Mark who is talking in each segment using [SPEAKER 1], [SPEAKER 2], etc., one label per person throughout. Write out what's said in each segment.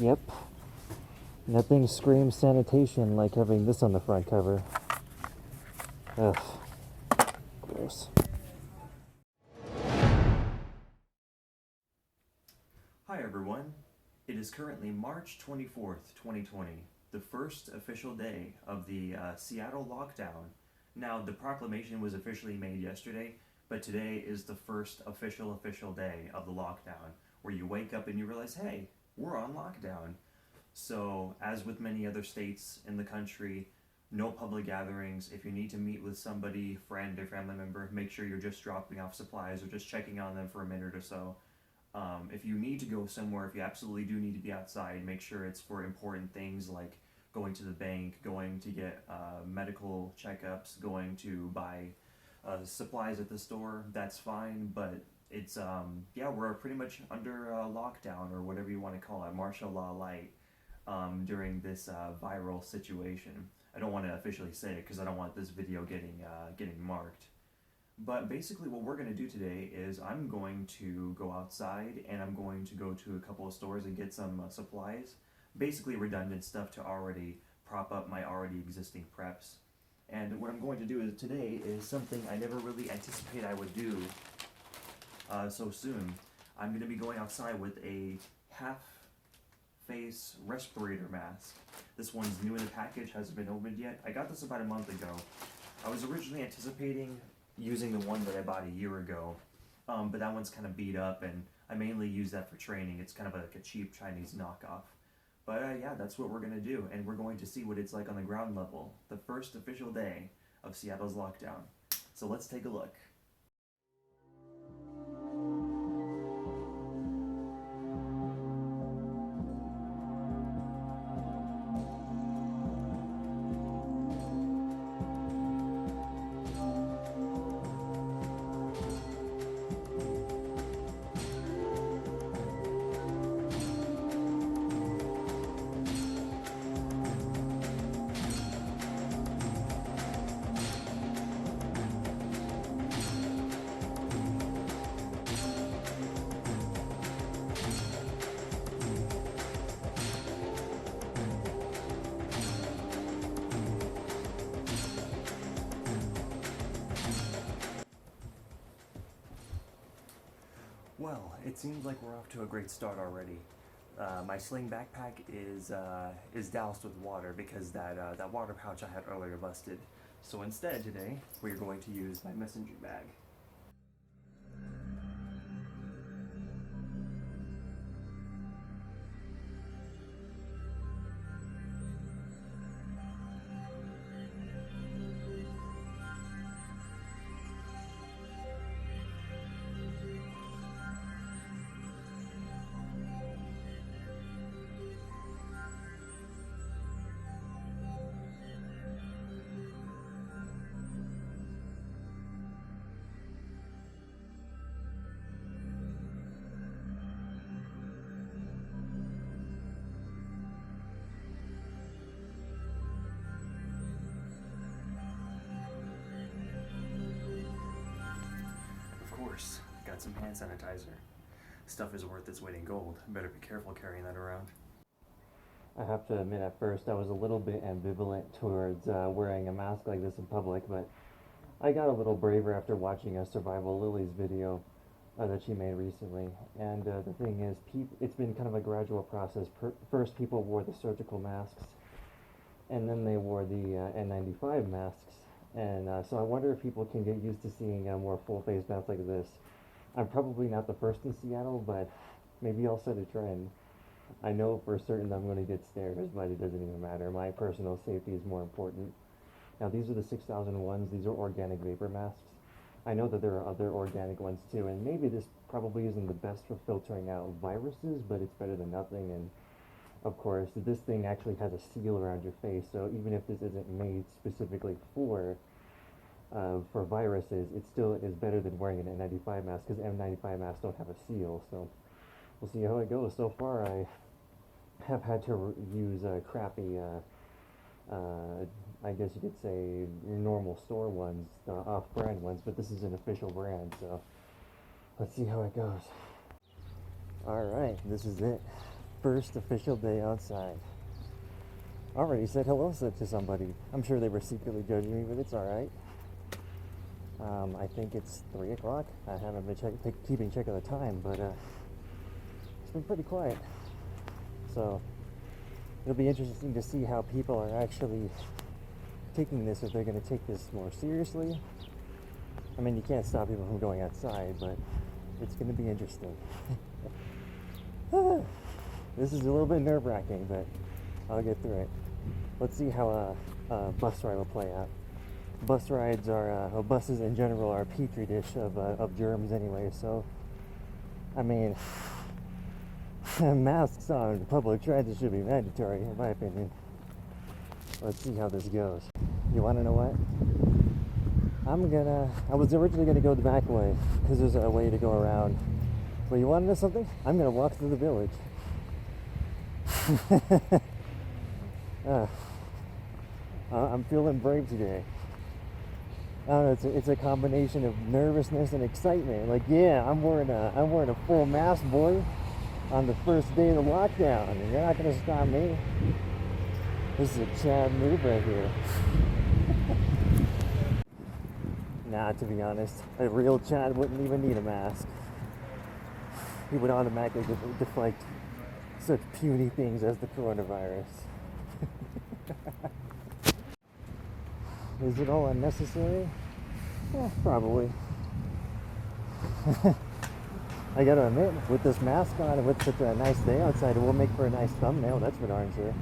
[SPEAKER 1] Yep. Nothing screams sanitation like having this on the front cover. Ugh. Gross.
[SPEAKER 2] Hi everyone. It is currently March 24th, 2020, the first official day of the Seattle lockdown. Now, the proclamation was officially made yesterday, but today is the first official day of the lockdown, where you wake up and you realize, hey, we're on lockdown. So, as with many other states in the country, no public gatherings. If you need to meet with somebody, friend or family member, make sure you're just dropping off supplies or just checking on them for a minute or so. If you need to go somewhere, if you absolutely do need to be outside, make sure it's for important things like going to the bank, going to get medical checkups, going to buy supplies at the store. That's fine, but it's, yeah, we're pretty much under lockdown, or whatever you want to call it, martial law light, during this viral situation. I don't want to officially say it because I don't want this video getting marked. But basically what we're going to do today is I'm going to go outside and I'm going to go to a couple of stores and get some supplies. Basically redundant stuff to already prop up my already existing preps. And what I'm going to do today is something I never really anticipated I would do so soon. I'm going to be going outside with a half-face respirator mask. This one's new in the package, hasn't been opened yet. I got this about a month ago. I was originally anticipating using the one that I bought a year ago, but that one's kind of beat up, and I mainly use that for training. It's kind of like a cheap Chinese knockoff. But yeah, that's what we're going to do, and we're going to see what it's like on the ground level, the first official day of Seattle's lockdown. So let's take a look. Well, it seems like we're off to a great start already. My sling backpack is doused with water because that water pouch I had earlier busted. So instead today, we're going to use my messenger bag. Got some hand sanitizer. Stuff is worth its weight in gold. Better be careful carrying that around.
[SPEAKER 1] I have to admit, at first I was a little bit ambivalent towards wearing a mask like this in public, but I got a little braver after watching a Survival Lily's video that she made recently. And the thing is, it's been kind of a gradual process. First, people wore the surgical masks, and then they wore the N95 masks. And so I wonder if people can get used to seeing a more full-face mask like this. I'm probably not the first in Seattle, but maybe I'll set a trend. I know for certain I'm going to get stares, but it doesn't even matter. My personal safety is more important. Now, these are the 6001s. These are organic vapor masks. I know that there are other organic ones too, and maybe this probably isn't the best for filtering out viruses, but it's better than nothing. And of course, this thing actually has a seal around your face, so even if this isn't made specifically for viruses, it still is better than wearing an N95 mask, because N95 masks don't have a seal. So we'll see how it goes. So far, I have had to use crappy, I guess you could say, normal store ones, off-brand ones, but this is an official brand, so let's see how it goes. Alright, this is it. First official day outside. Already said hello to somebody. I'm sure they were secretly judging me, but it's alright. I think it's 3 o'clock. I haven't been keeping check of the time, but it's been pretty quiet. So it'll be interesting to see how people are actually taking this, if they're going to take this more seriously. I mean, you can't stop people from going outside, but it's going to be interesting. This is a little bit nerve-wracking, but I'll get through it. Let's see how a bus ride will play out. Bus rides are, buses in general are a petri dish of germs anyway, so, I mean, masks on public transit should be mandatory, in my opinion. Let's see how this goes. You want to know what? I was originally going to go the back way, because there's a way to go around. But you want to know something? I'm going to walk through the village. I'm feeling brave today. I don't know, it's a combination of nervousness and excitement. Like, yeah, I'm wearing a full mask, boy, on the first day of the lockdown, and you're not gonna stop me. This is a Chad move right here. Nah, to be honest, a real Chad wouldn't even need a mask. He would automatically deflect such puny things as the coronavirus. Is it all unnecessary? Yeah, probably. I gotta admit, with this mask on and with such a nice day outside, it will make for a nice thumbnail, that's for darn sure.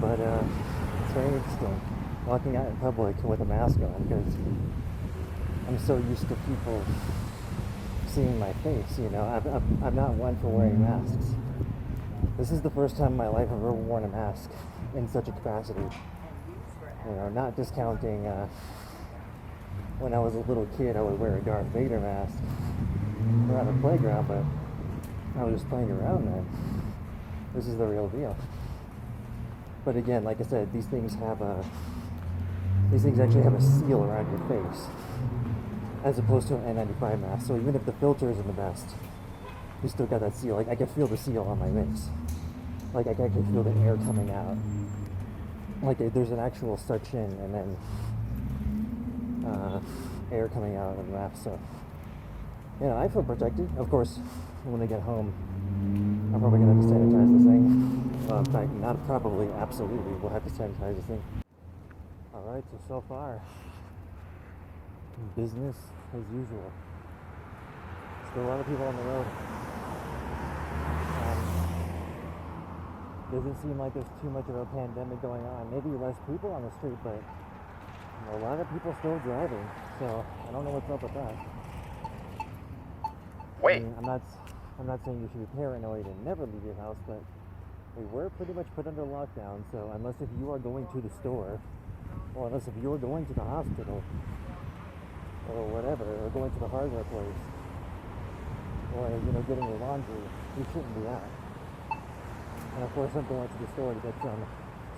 [SPEAKER 1] But it's very interesting walking out in public with a mask on, because I'm so used to people seeing my face, you know. I'm not one for wearing masks. This is the first time in my life I've ever worn a mask in such a capacity. You know, not discounting when I was a little kid, I would wear a Darth Vader mask around the playground, but I was just playing around then. This is the real deal. But again, like I said, these things actually have a seal around your face, as opposed to an N95 mask. So even if the filter isn't the best, you still got that seal. Like, I can feel the seal on my face. Like, I can feel the air coming out. Like, there's an actual suction and then air coming out of the mask. So, you know, I feel protected. Of course, when I get home, I'm probably going to have to sanitize this thing. Well, in fact, not probably, absolutely, we'll have to sanitize this thing. Alright, so far, business as usual. Still a lot of people on the road. Doesn't seem like there's too much of a pandemic going on. Maybe less people on the street, but a lot of people still driving. So I don't know what's up with that.
[SPEAKER 3] Wait.
[SPEAKER 1] I mean, I'm not saying you should be paranoid and never leave your house, but we were pretty much put under lockdown. So unless if you are going to the store, or unless if you're going to the hospital, or whatever, or going to the hardware place, or getting your laundry, you shouldn't be out. And of course, I'm going to the store to get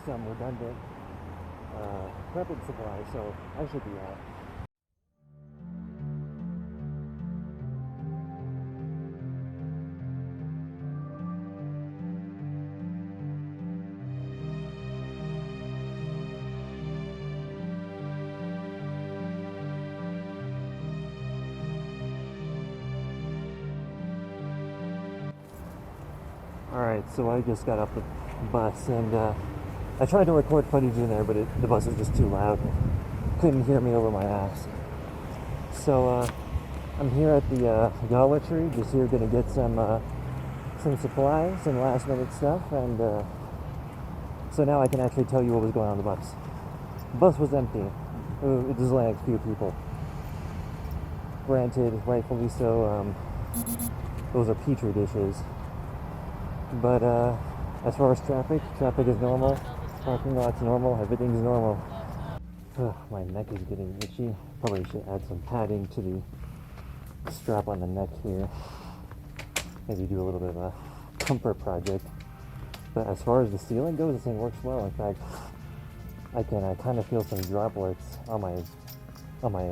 [SPEAKER 1] some redundant prepping supplies, so I should be out. Alright, so I just got off the bus and I tried to record footage in there, but the bus was just too loud. Couldn't hear me over my ass. So I'm here at the Dollar Tree, just here gonna get some supplies, some last minute stuff, and so now I can actually tell you what was going on the bus. The bus was empty. It was like a few people. Granted, rightfully so, those are petri dishes. But as far as traffic is normal. Parking lot's normal. Everything's normal. Ugh, my neck is getting itchy. Probably should add some padding to the strap on the neck here. Maybe do a little bit of a comfort project. But as far as the sealing goes, this thing works well. In fact, I can kind of feel some droplets on my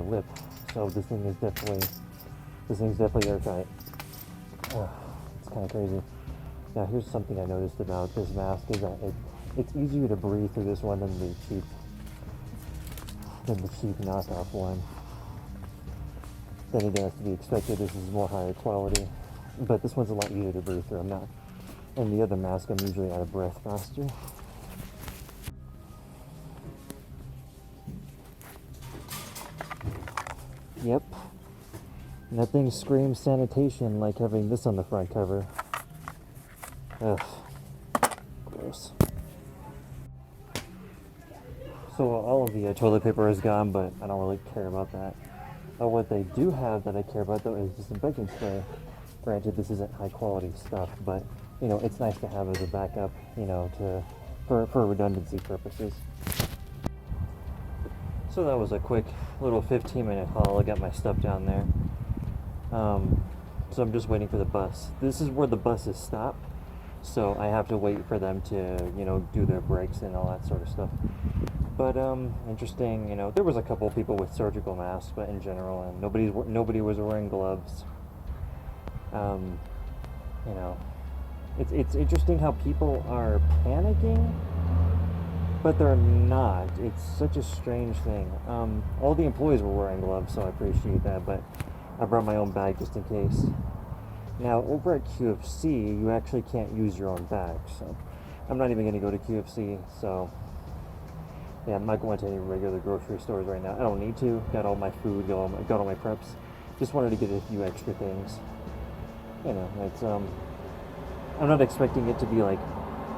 [SPEAKER 1] lip. So this thing's definitely airtight. It's kind of crazy. Now here's something I noticed about this mask is that it's easier to breathe through this one than the cheap knockoff one. Then again, it's to be expected. This is more higher quality, but this one's a lot easier to breathe through. I'm not. And the other mask, I'm usually out of breath faster. Yep. Nothing screams sanitation like having this on the front cover. Ugh. Gross. So all of the toilet paper is gone, but I don't really care about that. What they do have that I care about though is disinfecting spray. Granted, this isn't high quality stuff, but you know, it's nice to have as a backup, you know, for redundancy purposes. So that was a quick little 15-minute haul. I got my stuff down there. So I'm just waiting for the bus. This is where the buses stop, so I have to wait for them to, you know, do their breaks and all that sort of stuff. But interesting, you know, there was a couple people with surgical masks, but in general, and nobody was wearing gloves. You know, it's interesting how people are panicking, but they're not. It's such a strange thing. All the employees were wearing gloves, so I appreciate that, but I brought my own bag just in case. Now, over at QFC, you actually can't use your own bag, so I'm not even going to go to QFC, so yeah, I'm not going to any regular grocery stores right now. I don't need to. Got all my food, got all my preps. Just wanted to get a few extra things. You know, it's I'm not expecting it to be like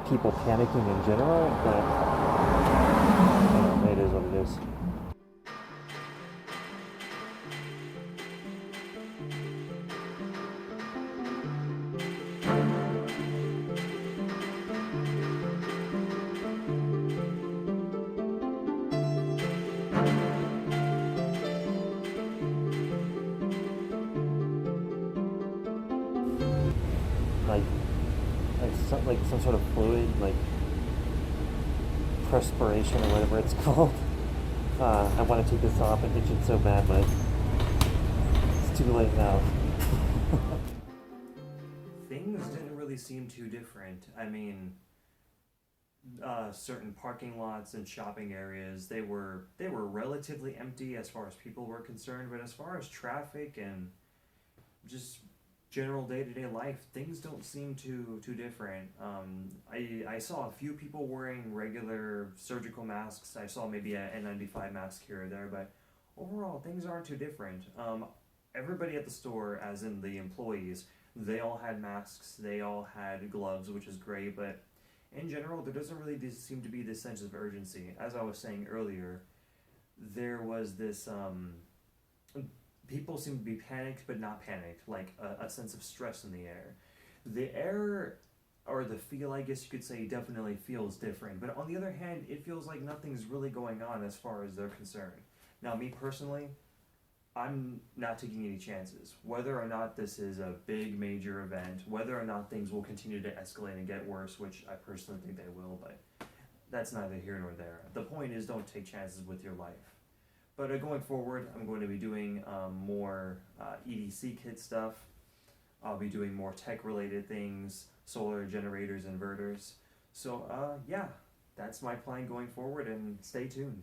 [SPEAKER 1] people panicking in general, but you know, it is what it is. Like, like some sort of fluid, like perspiration or whatever it's called. I want to take this off and itch it so bad, but it's too late now.
[SPEAKER 2] Things didn't really seem too different. I mean, certain parking lots and shopping areas, they were relatively empty as far as people were concerned, but as far as traffic and just general day-to-day life, things don't seem too different. I saw a few people wearing regular surgical masks. I saw maybe a N95 mask here or there, but overall things aren't too different. Everybody at the store, as in the employees, they all had masks, they all had gloves, which is great, but in general there doesn't really seem to be this sense of urgency. As I was saying earlier, there was this people seem to be panicked but not panicked, like a sense of stress in the air. The air, or the feel, I guess you could say, definitely feels different, but on the other hand, it feels like nothing's really going on as far as they're concerned. Now, me personally, I'm not taking any chances. Whether or not this is a big major event, whether or not things will continue to escalate and get worse, which I personally think they will, but that's neither here nor there. The point is, don't take chances with your life. But going forward, I'm going to be doing more EDC kit stuff. I'll be doing more tech-related things, solar generators, inverters. So yeah, that's my plan going forward, and stay tuned.